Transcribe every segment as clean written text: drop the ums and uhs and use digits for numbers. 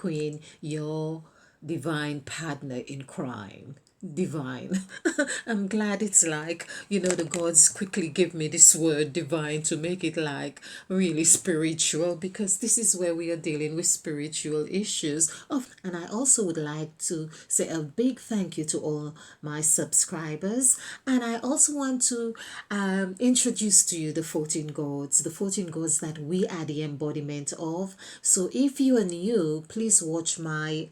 Queen, your divine partner in crime. Divine. I'm glad it's like, the gods quickly give me this word divine to make it like really spiritual, because this is where we are dealing with spiritual issues. And I also would like to say a big thank you to all my subscribers. And I also want to introduce to you the 14 gods that we are the embodiment of. So if you are new, please watch my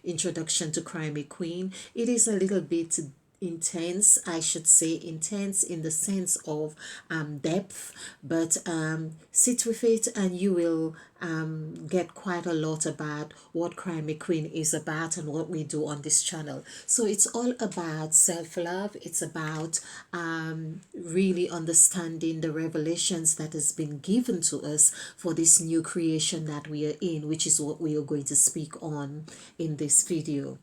introduction to Crime Queen. It is a little bit intense, I should say intense in the sense of depth, but sit with it and you will get quite a lot about what Crime Queen is about and what we do on this channel. So it's all about self-love. It's about really understanding the revelations that has been given to us for this new creation that we are in, which is what we are going to speak on in this video.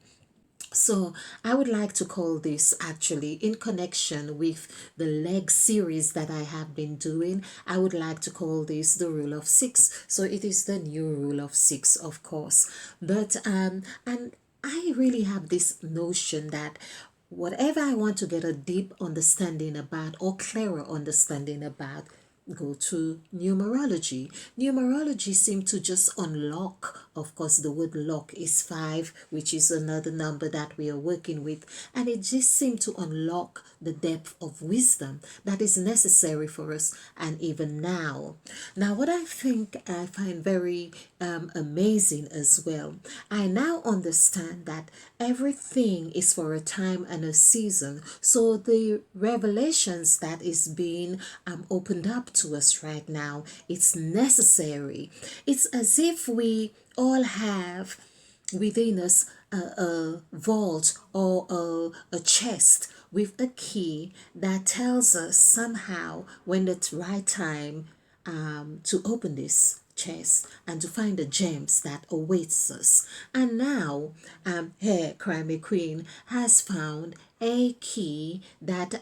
So I would like to call this, actually in connection with the leg series that I have been doing, I would like to call this the rule of six. So it is the new rule of six, of course. But and I really have this notion that whatever I want to get a deep understanding about or clearer understanding about, go to numerology. Numerology seems to just unlock. Of course, the word lock is 5, which is another number that we are working with, and it just seems to unlock the depth of wisdom that is necessary for us, and even now. Now, what I find very amazing as well, I now understand that everything is for a time and a season. So the revelations that is being opened up to us right now, it's necessary. It's as if we all have within us a vault or a chest with a key that tells us somehow when the right time to open this chest and to find the gems that awaits us. And now, here, Crime Queen has found a key that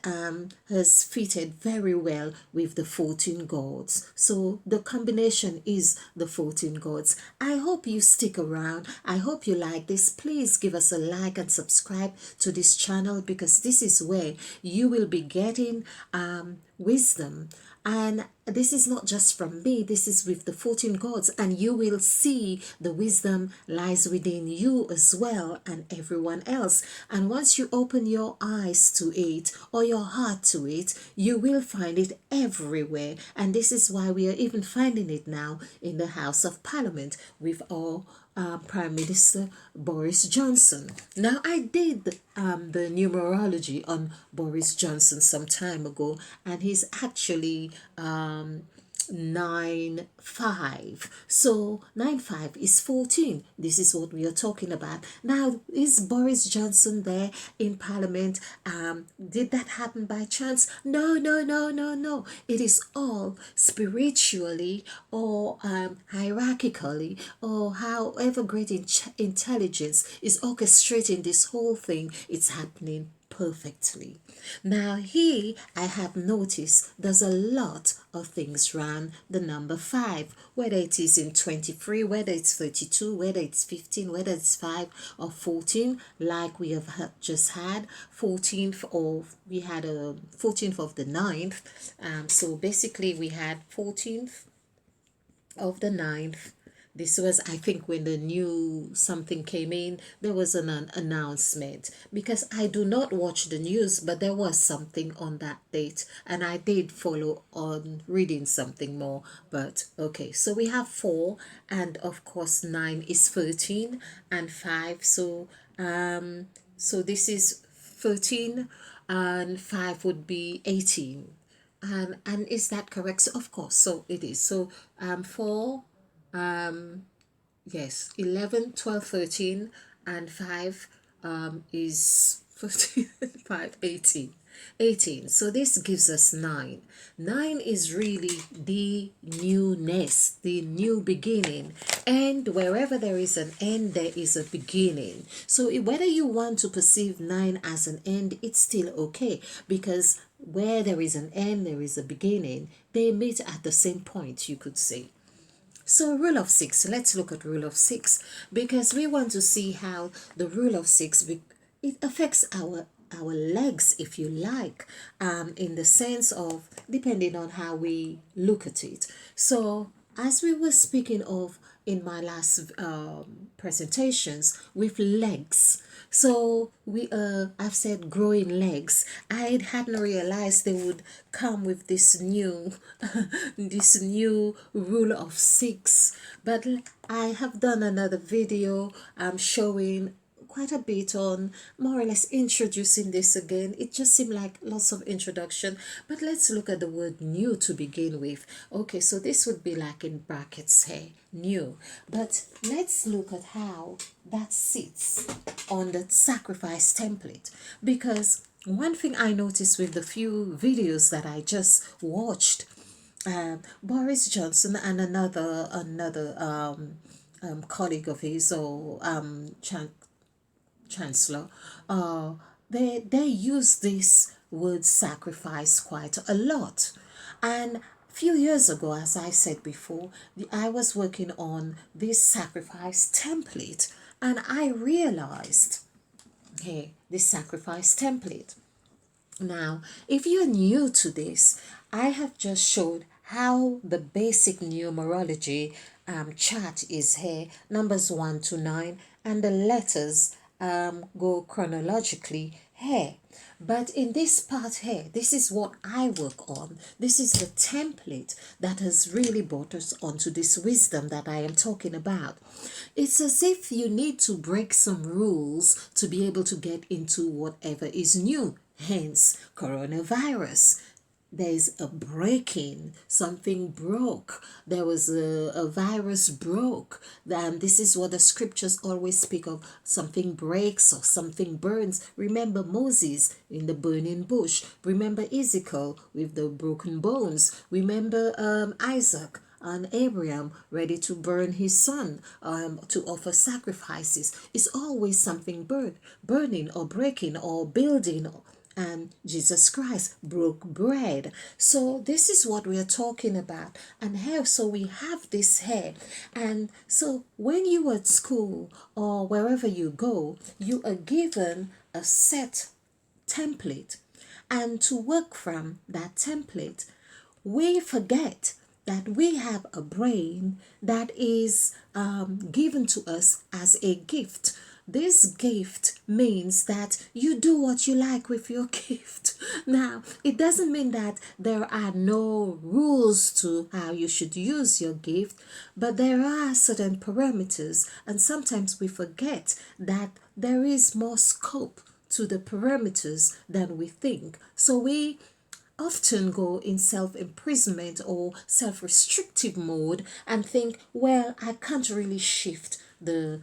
has fitted very well with the 14 gods. So the combination is the 14 gods. I hope you stick around. I hope you like this. Please give us a like and subscribe to this channel, because this is where you will be getting wisdom. And this is not just from me, this is with the 14 gods, and you will see the wisdom lies within you as well and everyone else. And once you open your eyes to it or your heart to it, you will find it everywhere. And this is why we are even finding it now in the House of Parliament with our Prime Minister Boris Johnson. Now, I did the numerology on Boris Johnson some time ago, and he's actually 9-5. So 9-5 is 14. This is what we are talking about. Now, is Boris Johnson there in Parliament? Did that happen by chance? No, no, no, no, no. It is all spiritually or hierarchically, or however great intelligence is orchestrating this whole thing. It's happening perfectly. Now here I have noticed there's a lot of things around the number 5, whether it is in 23, whether it's 32, whether it's 15, whether it's 5 or 14, like we have just had 14th, or we had a 14th of the 9th. So basically we had 14th of the 9th. This was, I think, when the new something came in, there was an announcement. Because I do not watch the news, but there was something on that date. And I did follow on reading something more. But okay, so we have 4. And of course, 9 is 13 and 5. So, so this is 13 and 5 would be 18. And is that correct? So of course, so it is. So 4, yes, 11, 12, 13, and 5 is 14, 5, 18. 18. So this gives us 9. 9 is really the newness, the new beginning. And wherever there is an end, there is a beginning. So whether you want to perceive 9 as an end, it's still okay, because where there is an end, there is a beginning. They meet at the same point, you could say. So rule of six, let's look at rule of six, because we want to see how the rule of six, it affects our legs, if you like, in the sense of depending on how we look at it. So as we were speaking of in my last presentations with legs, so I've said growing legs. I hadn't realized they would come with this new this new rule of six. But I have done another video showing quite a bit on more or less introducing this again. It just seemed like lots of introduction, but let's look at the word new to begin with. Okay, so this would be like in brackets here, new. But let's look at how that sits on the sacrifice template, because one thing I noticed with the few videos that I just watched, Boris Johnson and another colleague of his, or chancellor, uh, they use this word sacrifice quite a lot. And a few years ago, as I said before, I was working on this sacrifice template, and I realized, hey, this sacrifice template. Now, if you're new to this, I have just showed how the basic numerology chart is here, numbers 1 to 9, and the letters go chronologically here. But in this part here, this is what I work on. This is the template that has really brought us onto this wisdom that I am talking about. It's as if you need to break some rules to be able to get into whatever is new. Hence, coronavirus. There's a breaking, something broke, there was a virus broke. This is what the scriptures always speak of: something breaks or something burns. Remember Moses in the burning bush, remember Ezekiel with the broken bones, remember Isaac and Abraham ready to burn his son, to offer sacrifices. It's always something burning or breaking or building. And Jesus Christ broke bread. So this is what we are talking about. And how so we have this here. And so when you are at school or wherever you go, you are given a set template. And to work from that template, we forget that we have a brain that is given to us as a gift. This gift means that you do what you like with your gift. Now, it doesn't mean that there are no rules to how you should use your gift, but there are certain parameters, and sometimes we forget that there is more scope to the parameters than we think. So we often go in self-imprisonment or self-restrictive mode and think, well, I can't really shift the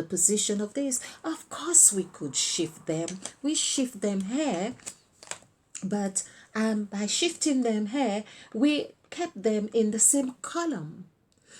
position of this. Of course we could shift them. We shift them here, but by shifting them here, we kept them in the same column.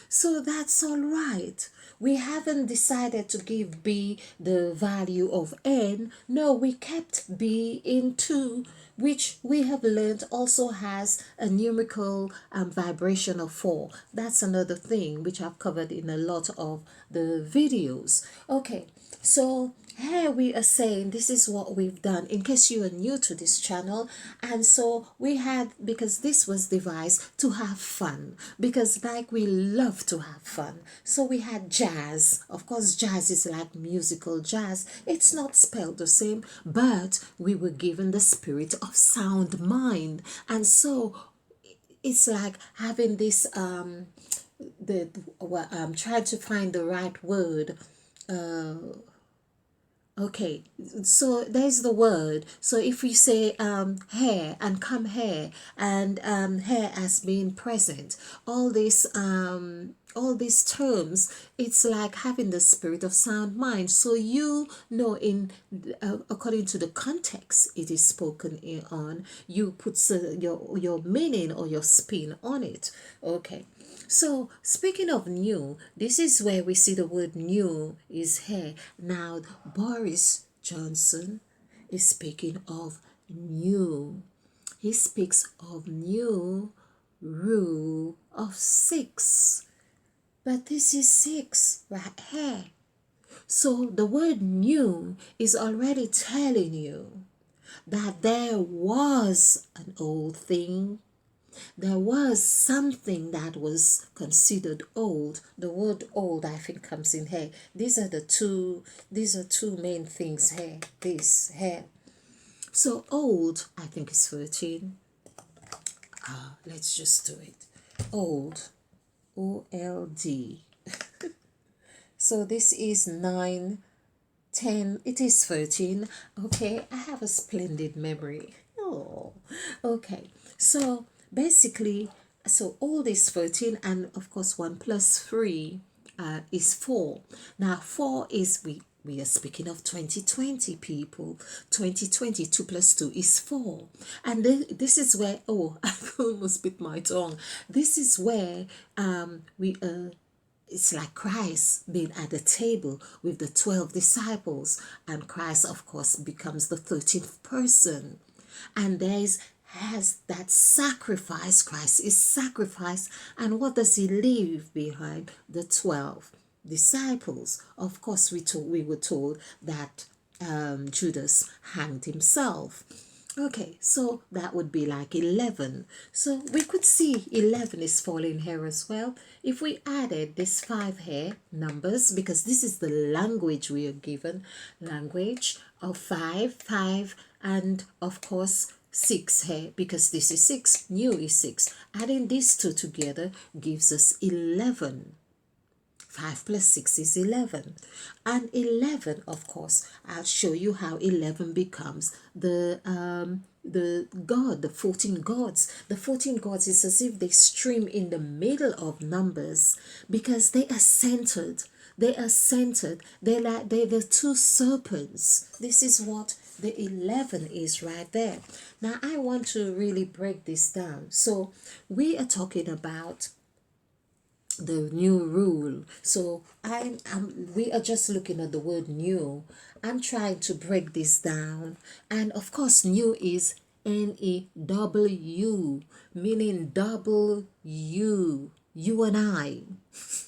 So that's all right. We haven't decided to give B the value of N. No, we kept B in 2, which we have learned also has a numerical vibration of 4. That's another thing which I've covered in a lot of the videos. Okay, so here we are saying this is what we've done in case you are new to this channel. And so we had, because this was devised to have fun, because like we love to have fun, so we had jazz. Of course, jazz is like musical jazz. It's not spelled the same, but we were given the spirit of sound mind. And so it's like having this I'm trying to find the right word. Okay, so there's the word. So if we say hair and come here, and hair as being present, all these terms, it's like having the spirit of sound mind. So you know, in according to the context it is spoken on, you put your meaning or your spin on it. Okay. So, speaking of new, this is where we see the word new is here. Now, Boris Johnson is speaking of new. He speaks of new rule of 6. But this is 6 right here. So the word new is already telling you that there was an old thing. There was something that was considered old. The word old, I think, comes in here. These are two main things here. This here. So old, I think, is 13. Let's just do it. Old. OLD. So this is 9, 10. It is 13. Okay, I have a splendid memory. Oh, okay. So basically, so old is 13, and of course 1 plus 3 is 4. Now 4 is, we are speaking of 2020, people. 2020, 2 plus 2 is 4. And this is where, oh, I almost bit my tongue. This is where it's like Christ being at the table with the 12 disciples, and Christ, of course, becomes the 13th person. And has that sacrifice. Christ is sacrificed, and what does he leave behind? The 12 disciples. Of course, we were told that Judas hanged himself. Okay, so that would be like 11. So we could see 11 is falling here as well. If we added this 5 here, numbers, because this is the language we are given, language of 5, and of course 6 here, because this is 6, new is 6. Adding these two together gives us 11. 5 plus 6 is 11. And 11, of course, I'll show you how 11 becomes the God, the 14 gods. The 14 gods is as if they stream in the middle of numbers, because they are centered. They are centered. They're the two serpents. This is what the 11 is right there. Now, I want to really break this down. So we are talking about the new rule. So we are just looking at the word new. I'm trying to break this down, and of course new is NEW, meaning double you and I.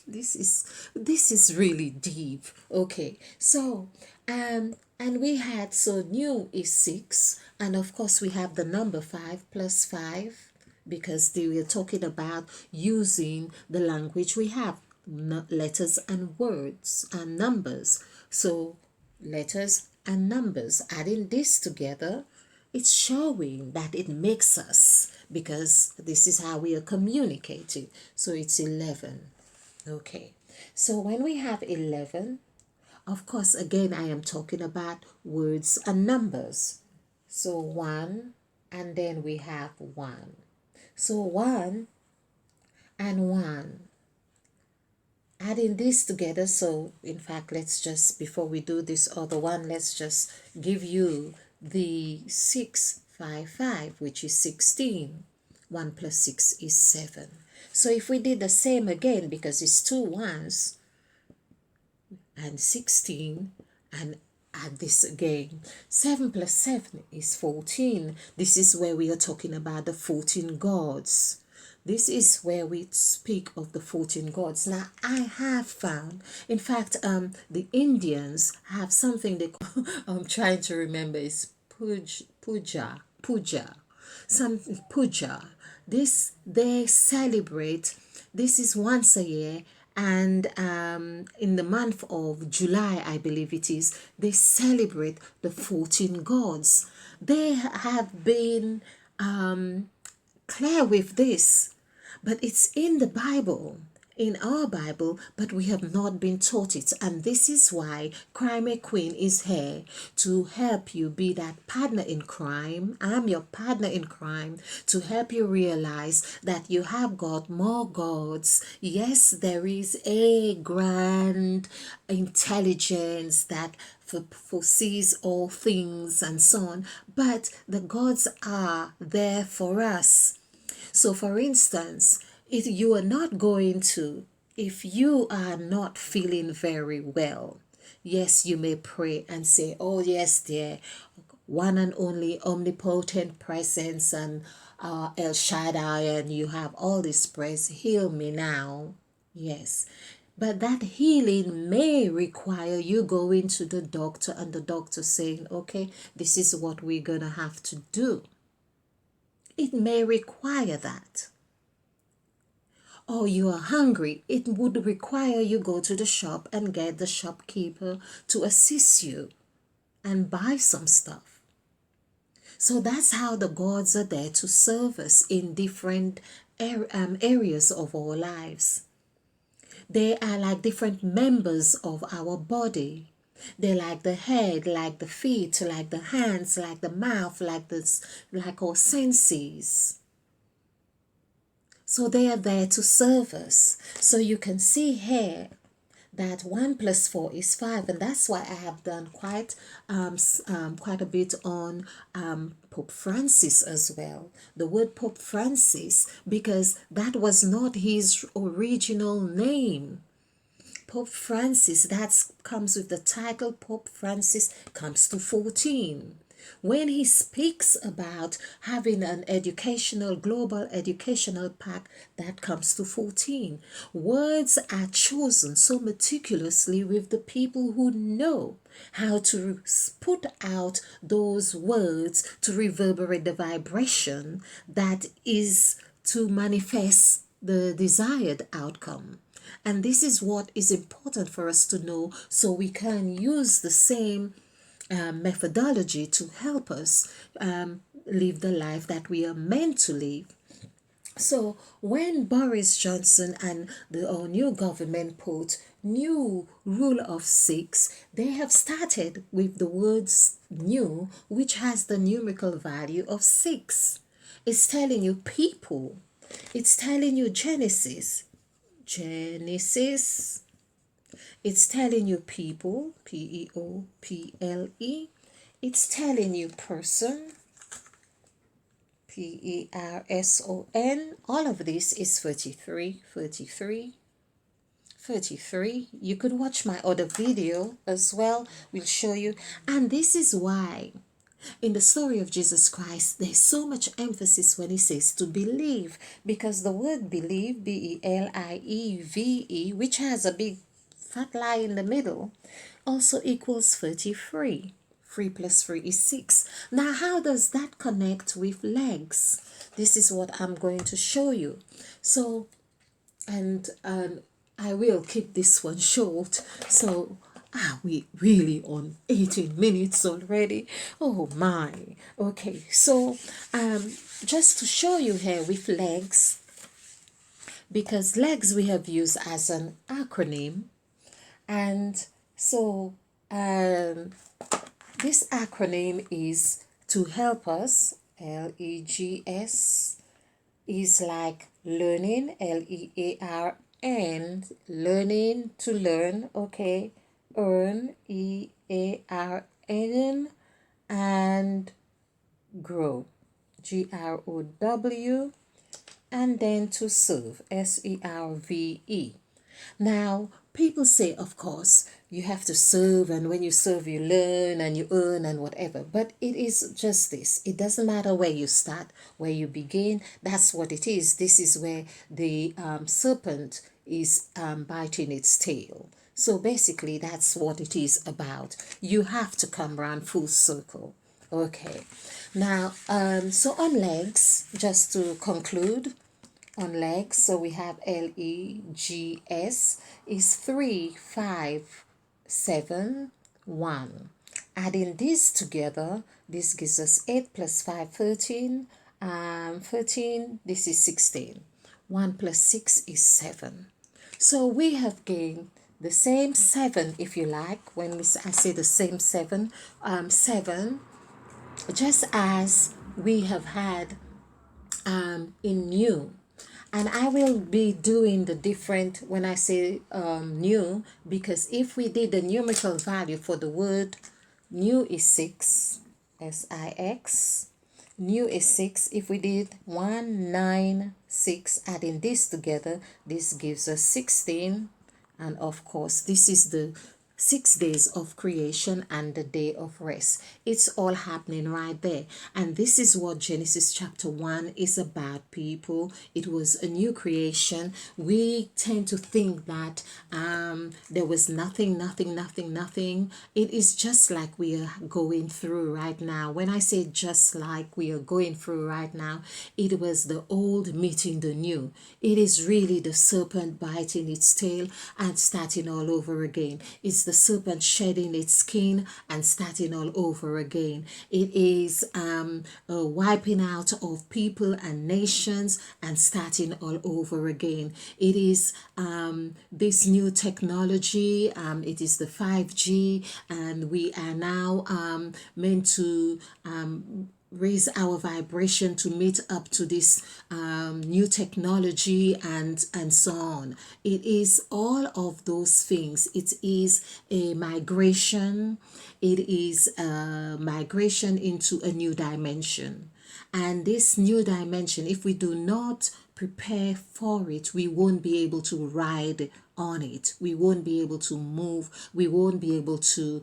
This is really deep. Okay, so and we had, so new is 6, and of course we have the number 5 plus 5, because they were talking about using the language we have, letters and words and numbers. So letters and numbers, adding this together, it's showing that it makes us, because this is how we are communicating. So it's 11. Okay, so when we have 11, of course, again, I am talking about words and numbers. So 1, and then we have 1. So 1 and 1. Adding this together, so in fact, let's just, before we do this other one, let's just give you the 655, which is 16. 1 plus 6 is 7. So if we did the same again, because it's 2 ones, and 16, and add this again, 7 plus 7 is 14. This is where we are talking about the 14 gods. This is where we speak of the 14 gods. Now, I have found, in fact, the Indians have something they call, I'm trying to remember, is Puja, some Puja. This, they celebrate, this is once a year, and in the month of July, I believe it is, they celebrate the 14 gods. They have been clear with this, but it's in the Bible, in our Bible, but we have not been taught it. And this is why Crime Queen is here to help you be that partner in crime. I'm your partner in crime, to help you realize that you have got more gods. Yes, there is a grand intelligence that foresees all things and so on, but the gods are there for us. So for instance, if you are not going to, if you are not feeling very well, yes, you may pray and say, oh yes, dear, one and only omnipotent presence and El Shaddai and you have all this praise, heal me now. Yes. But that healing may require you going to the doctor and the doctor saying, okay, this is what we're going to have to do. It may require that. Or you are hungry, it would require you go to the shop and get the shopkeeper to assist you and buy some stuff. So that's how the gods are there to serve us in different areas of our lives. They are like different members of our body. They're like the head, like the feet, like the hands, like the mouth, like our senses. So they are there to serve us. So you can see here that 1 plus 4 is 5, and that's why I have done quite a bit on Pope Francis as well. The word Pope Francis, because that was not his original name. Pope Francis, that comes with the title Pope Francis, comes to 14. When he speaks about having an global educational pact, that comes to 14. Words are chosen so meticulously with the people who know how to put out those words to reverberate the vibration that is to manifest the desired outcome. And this is what is important for us to know so we can use the same methodology to help us live the life that we are meant to live. So when Boris Johnson and our new government put new rule of 6, they have started with the words new, which has the numerical value of 6. It's telling you people. It's telling you Genesis. It's telling you people, People. It's telling you person, person. All of this is 33. You could watch my other video as well. We'll show you. And this is why in the story of Jesus Christ, there's so much emphasis when he says to believe, because the word believe, Believe, which has a big fat lie in the middle, also equals 33. 3 plus 3 is 6. Now, how does that connect with legs? This is what I'm going to show you. So, and I will keep this one short. So, we really on 18 minutes already. Oh my. Okay, so just to show you here with legs, because legs we have used as an acronym, and so this acronym is to help us. LEGS is like learning, LEARN, learning, to learn, okay, earn, EARN, and grow, GROW, and then to serve, SERVE. Now, people say, of course, you have to serve, and when you serve, you learn and you earn and whatever. But it is just this. It doesn't matter where you start, where you begin. That's what it is. This is where the serpent is biting its tail. So basically, that's what it is about. You have to come around full circle. Okay. Now, so on legs, just to conclude, on legs, so we have LEGS is 3, 5, 7, 1. Adding this together, this gives us 8 plus 5, 13. 13, this is 16. 1 plus 6 is 7. So we have gained the same 7, if you like. When I say the same 7, 7, just as we have had in new. And I will be doing the different when I say new, because if we did the numerical value for the word new is 6, SIX, new is 6. If we did 196, adding this together, this gives us 16. And of course, this is the 6 days of creation and the day of rest. It's all happening right there. And this is what Genesis chapter 1 is about, people. It was a new creation. We tend to think that there was nothing. It is just like we are going through right now. When I say just like we are going through right now, it was the old meeting the new. It is really the serpent biting its tail and starting all over again. It's the serpent shedding its skin and starting all over again. It is a wiping out of people and nations and starting all over again. It is this new technology, it is the 5G, and we are now meant to raise our vibration to meet up to this new technology and so on. It is all of those things. It is a migration. It is a migration into a new dimension. And this new dimension, if we do not prepare for it, we won't be able to ride on it. We won't be able to move. We won't be able to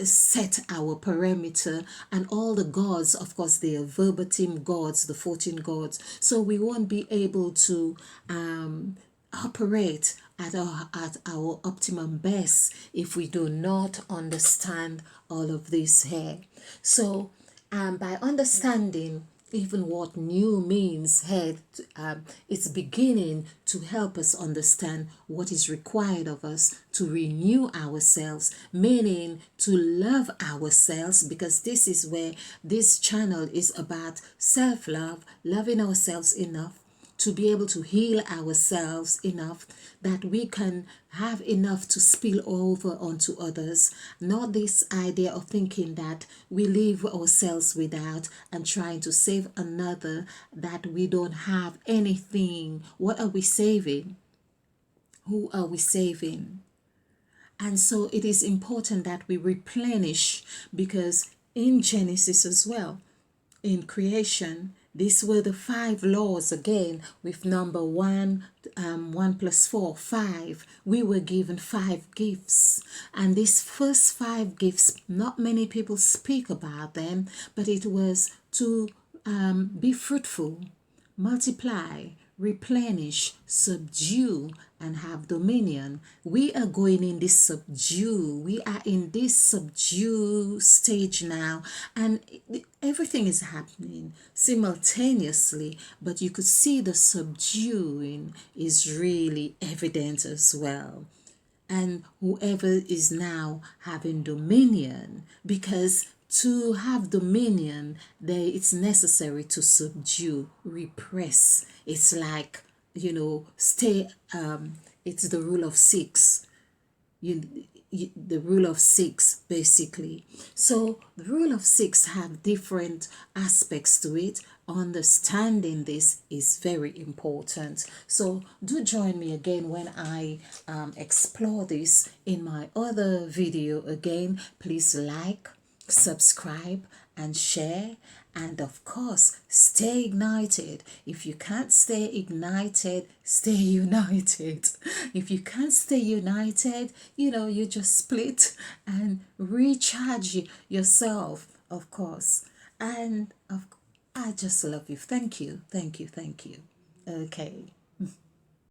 set our perimeter. And all the gods, of course, they are verbatim gods, the 14 gods. So we won't be able to operate at our optimum best if we do not understand all of this here. So by understanding even what new means here, it's beginning to help us understand what is required of us to renew ourselves, meaning to love ourselves, because this is where this channel is about self-love, loving ourselves enough to be able to heal ourselves enough that we can have enough to spill over onto others. Not this idea of thinking that we leave ourselves without and trying to save another, that we don't have anything. What are we saving? Who are we saving? And so it is important that we replenish, because in Genesis as well, in creation, these were the 5 laws again, with number 1, 1 plus 4, 5. We were given 5 gifts. And these first 5 gifts, not many people speak about them, but it was to be fruitful, multiply, replenish, subdue, and have dominion. We are going in this subdue. We are in this subdue stage now, and everything is happening simultaneously, but you could see the subduing is really evident as well. And whoever is now having dominion, because to have dominion, it's necessary to subdue, repress. It's like, stay, it's the rule of 6. The rule of 6, basically. So the rule of 6 have different aspects to it. Understanding this is very important. So do join me again when I explore this in my other video again. Please like, subscribe, and share. And of course, stay ignited. If you can't stay ignited, stay united. If you can't stay united, you just split and recharge yourself, of course. And I just love you. Thank you. Okay.